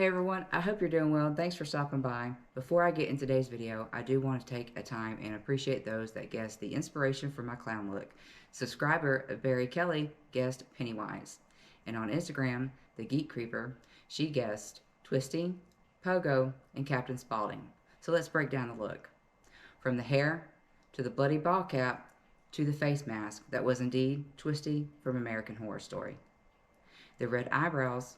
Hey everyone, I hope you're doing well. Thanks for stopping by. Before I get in today's video, I do want to take a time and appreciate those that guessed the inspiration for my clown look. Subscriber Barry Kelly guessed Pennywise. And on Instagram, the Geek Creeper, she guessed Twisty, Pogo, and Captain Spaulding. So let's break down the look. From the hair, to the bloody ball cap, to the face mask that was indeed Twisty from American Horror Story. The red eyebrows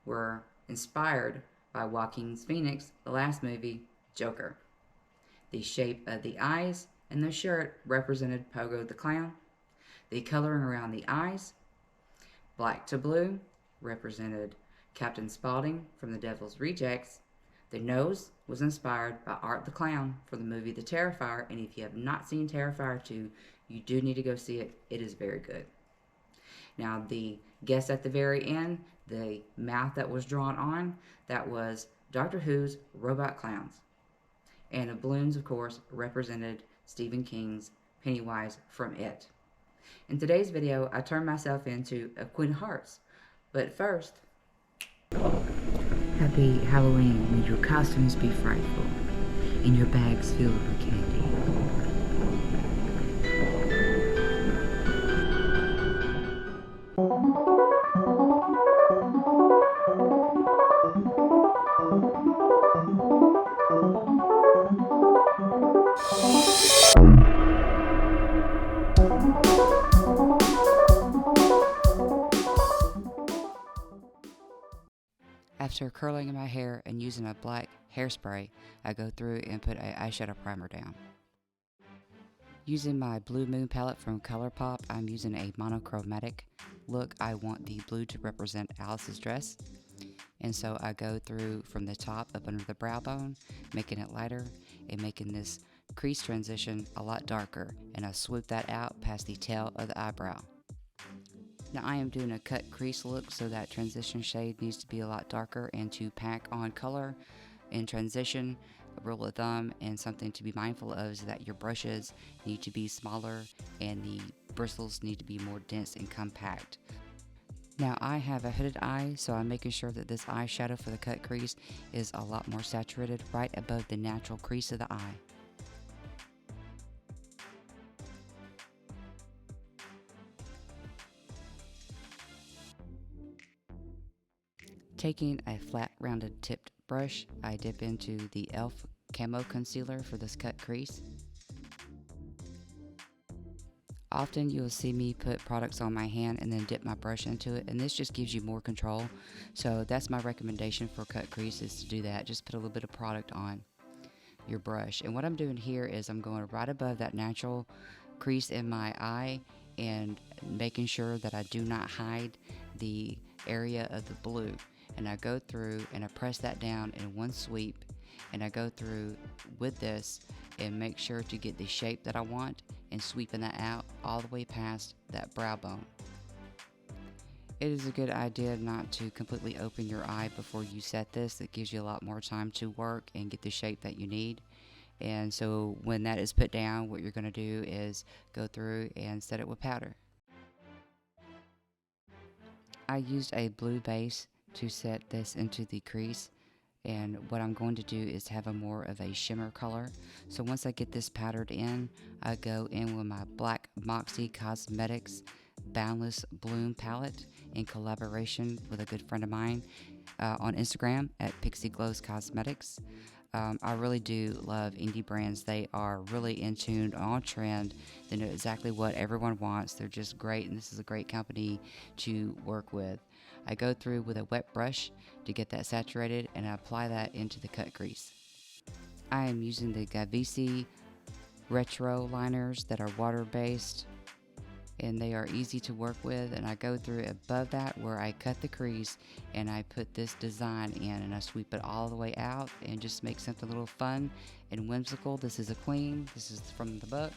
were inspired by Joaquin Phoenix's last movie, Joker. The shape of the eyes and the shirt represented Pogo the Clown. The coloring around the eyes, black to blue, represented Captain Spaulding from The Devil's Rejects. The nose was inspired by Art the Clown for the movie The Terrifier, and if you have not seen Terrifier 2, you do need to go see it. It is very good. Now, the guess at the very end, the mouth that was drawn on, that was Doctor Who's Robot Clowns. And the balloons, of course, represented Stephen King's Pennywise from It. In today's video, I turned myself into a Queen of Hearts. But first, happy Halloween. May your costumes be frightful and your bags filled with candy. After curling my hair and using a black hairspray, I go through and put an eyeshadow primer down. Using my Blue Moon palette from Colourpop, I'm using a monochromatic look. I want the blue to represent Alice's dress. And so I go through from the top up under the brow bone, making it lighter and making this crease transition a lot darker. And I swoop that out past the tail of the eyebrow. Now I am doing a cut crease look, so that transition shade needs to be a lot darker, and to pack on color in transition, a rule of thumb and something to be mindful of is that your brushes need to be smaller and the bristles need to be more dense and compact. Now I have a hooded eye, so I'm making sure that this eyeshadow for the cut crease is a lot more saturated right above the natural crease of the eye. Taking a flat rounded tipped brush, I dip into the e.l.f. Camo concealer for this cut crease. Often you will see me put products on my hand and then dip my brush into it, and this just gives you more control. So that's my recommendation for cut crease, is to do that. Just put a little bit of product on your brush. And what I'm doing here is I'm going right above that natural crease in my eye and making sure that I do not hide the area of the blue. And I go through and I press that down in one sweep, and I go through with this and make sure to get the shape that I want and sweeping that out all the way past that brow bone. It is a good idea not to completely open your eye before you set this. It gives you a lot more time to work and get the shape that you need. And so when that is put down, what you're going to do is go through and set it with powder. I used a blue base to set this into the crease, and what I'm going to do is have a more of a shimmer color. So once I get this powdered in, I go in with my black Moxy Cosmetics Boundless Bloom palette in collaboration with a good friend of mine on Instagram at Pixie Glows Cosmetics. I really do love indie brands. They are really in tune, on trend. They know exactly what everyone wants. They're just great, and this is a great company to work with. I go through with a wet brush to get that saturated, and I apply that into the cut crease. I am using the Gavissi retro liners that are water-based, and they are easy to work with. And I go through above that where I cut the crease, and I put this design in, and I sweep it all the way out and just make something a little fun and whimsical. This is a queen. This is from the book.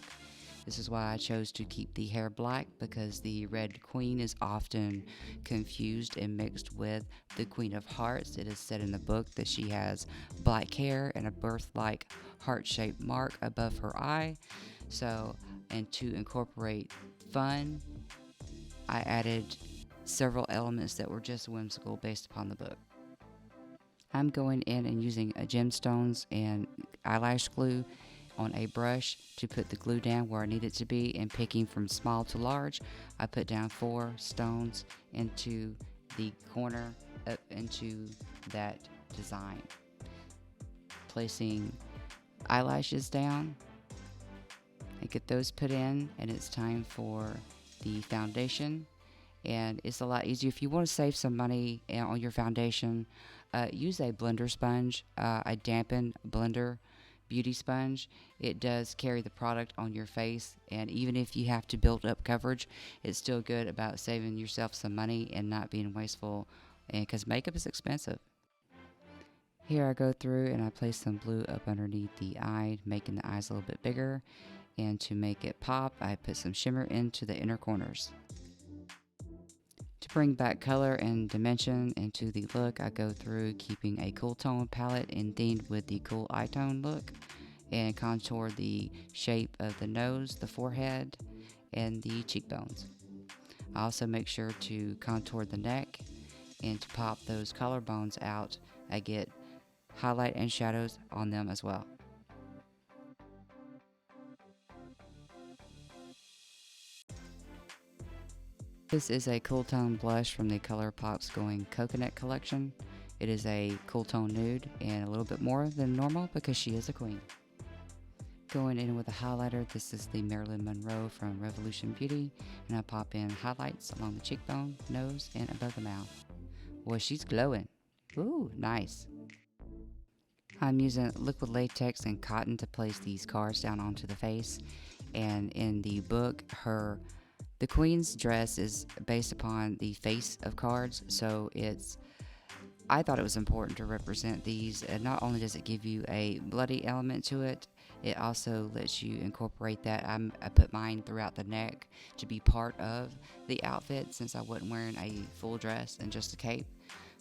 This is why I chose to keep the hair black, because the red queen is often confused and mixed with the Queen of Hearts. It is said in the book that she has black hair and a birth-like heart-shaped mark above her eye. So, and to incorporate fun, I added several elements that were just whimsical based upon the book. I'm going in and using gemstones and eyelash glue on a brush to put the glue down where I need it to be, and picking from small to large, I put down 4 stones into the corner up into that design. Placing eyelashes down and get those put in, and it's time for the foundation. And it's a lot easier if you want to save some money on your foundation. Use a blender sponge, a dampened blender beauty sponge. It does carry the product on your face, and even if you have to build up coverage, it's still good about saving yourself some money and not being wasteful, and because makeup is expensive. Here I go through and I place some blue up underneath the eye, making the eyes a little bit bigger, and to make it pop, I put some shimmer into the inner corners. To bring back color and dimension into the look, I go through keeping a cool tone palette and themed with the cool eye tone look, and contour the shape of the nose, the forehead, and the cheekbones. I also make sure to contour the neck, and to pop those collarbones out, I get highlight and shadows on them as well. This is a cool tone blush from the Colourpop's Going Coconut collection. It is a cool tone nude and a little bit more than normal because she is a queen. Going in with a highlighter, this is the Marilyn Monroe from Revolution Beauty, and I pop in highlights along the cheekbone, nose, and above the mouth. Boy, she's glowing. Ooh, nice. I'm using liquid latex and cotton to place these cards down onto the face, and in the book, the queen's dress is based upon the face of cards, so I thought it was important to represent these. And not only does it give you a bloody element to it, it also lets you incorporate that. I put mine throughout the neck to be part of the outfit, since I wasn't wearing a full dress and just a cape.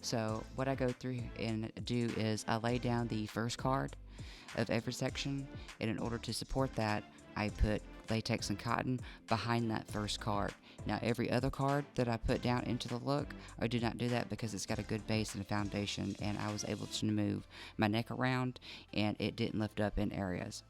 So what I go through and do is I lay down the first card of every section, and in order to support that, I put latex and cotton behind that first card. Now every other card that I put down into the look, I do not do that because it's got a good base and a foundation, and I was able to move my neck around and it didn't lift up in areas.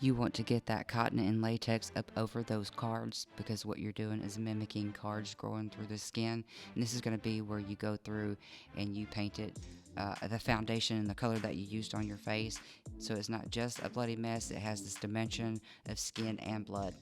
You want to get that cotton and latex up over those cards, because what you're doing is mimicking cards growing through the skin. And this is going to be where you go through and you paint it, the foundation and the color that you used on your face. So it's not just a bloody mess, it has this dimension of skin and blood.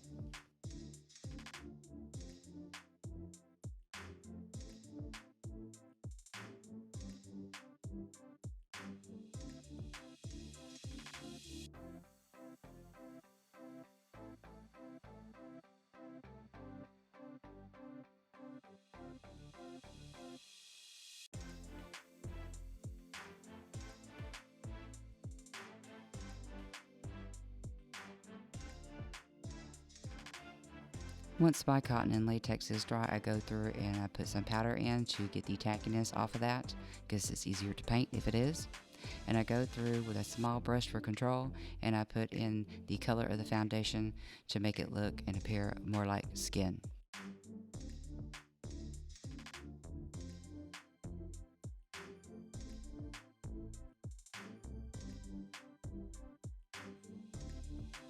Once my cotton and latex is dry, I go through and I put some powder in to get the tackiness off of that, because it's easier to paint if it is. And I go through with a small brush for control, and I put in the color of the foundation to make it look and appear more like skin.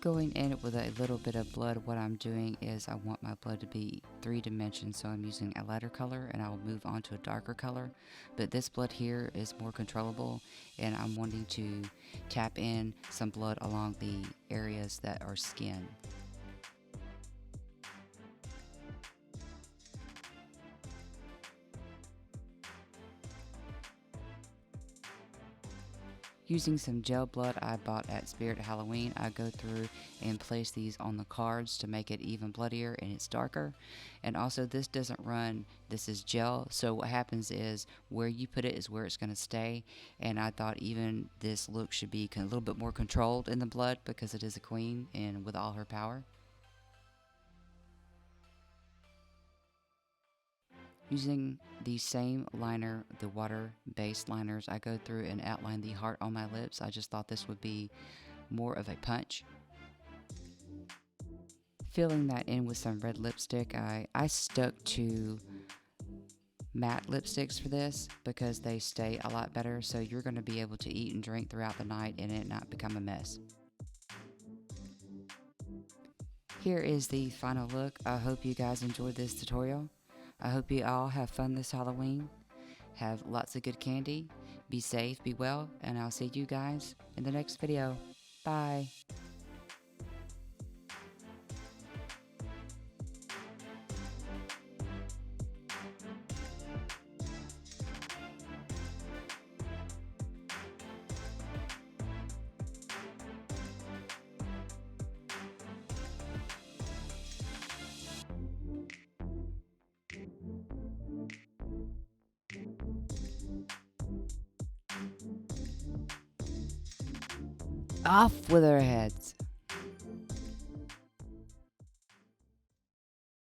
Going in with a little bit of blood, what I'm doing is I want my blood to be 3 dimensions, so I'm using a lighter color and I'll move on to a darker color. But this blood here is more controllable, and I'm wanting to tap in some blood along the areas that are skin. Using some gel blood I bought at Spirit Halloween, I go through and place these on the cards to make it even bloodier and it's darker. And also, this doesn't run, this is gel, so what happens is where you put it is where it's going to stay. And I thought even this look should be a little bit more controlled in the blood, because it is a queen and with all her power. Using the same liner, the water-based liners, I go through and outline the heart on my lips. I just thought this would be more of a punch. Filling that in with some red lipstick, I stuck to matte lipsticks for this because they stay a lot better, so you're going to be able to eat and drink throughout the night and it not become a mess. Here is the final look. I hope you guys enjoyed this tutorial. I hope you all have fun this Halloween. Have lots of good candy. Be safe, be well, and I'll see you guys in the next video. Bye. Off with our heads.